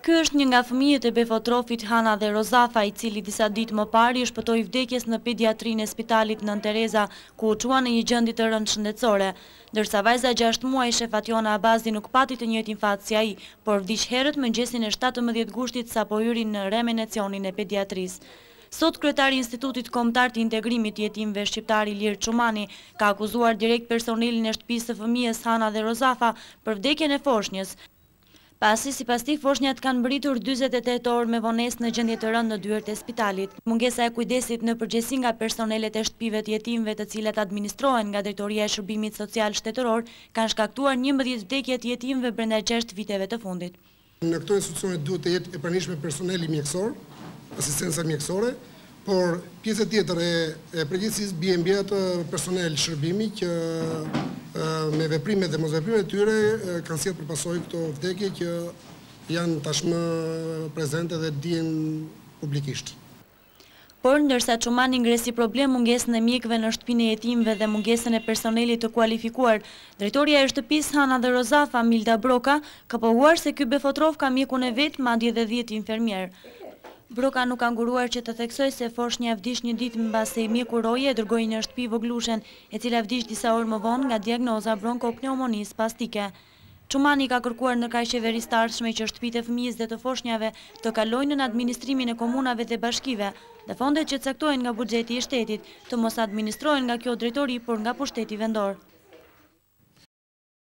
Ky është një nga fëmijët e befotrofit Hana dhe Rozafa, i cili disa ditë më parë i shpëtoi vdekjes në pediatrinë e spitalit Nën Tereza, ku u çuan në një gjendje të rëndë shëndetësore. Ndërsa vajza 6 muajshe Fationa Abazi nuk pati të njëjtin fat si ai, por vdiq herët mëngjesin e 17 gushtit sapo hyri në reanimacionin e pediatrisë. Sot kryetari i Institutit Kombëtar të Integrimit të Jetimëve shqiptar Ilir Çumani ka akuzuar direkt personelin e shtëpisë së fëmijës Hana dhe Rozafa për vdekjen e foshnjës. Pasi sipas tij foshnjat kanë mbërritur 48 orë me vonesë në gjendje të rëndë në dyert e spitalit. Mungesa e kujdesit në përgjithësi nga personelet e shtëpive të jetimëve të cilat administrohen nga Drejtoria e Shërbimit Social Shtetëror kanë shkaktuar 11 vdekje të jetimëve brenda 6 viteve të fundit. Në këto institucione duhet të jetë e pranishme personeli mjekësor, asistenca mjekësore, por pjesë tjetër e përgjithësisë bie mbi atë personel shërbimi që me veprimet dhe mosveprimet e tyre kanë sjellë për pasojë këto vdekje që janë tashmë prezente dhe dihen publikisht. Por ndërsa Çumani ngresi problem mungesën e mjekëve në shtëpinë e jetimëve dhe mungesën e personelit të kualifikuar, drejtoria e shtëpisë Hana dhe Rozafa, Milda Broka, ka pohuar se ky befotrof ka mjekun e vet, madje edhe 10 infermier. Broka nuk ka nguruar që të theksoj se foshnja vdiq një ditë mbasi mjeku roje e dërgoi në shtëpi voglushen, e cila vdiq disa orë më vonë nga diagnoza bronkopneumonisë spastike. Çumani ka kërkuar në kraj qeverisë të ardhshme që shtëpitë e fëmijës dhe të foshnjave të kalojnë në administrimin e komunave dhe bashkive, dhe fondet që caktohen nga buxheti i shtetit të mos administrohen nga kjo drejtori, por nga pushteti vendor.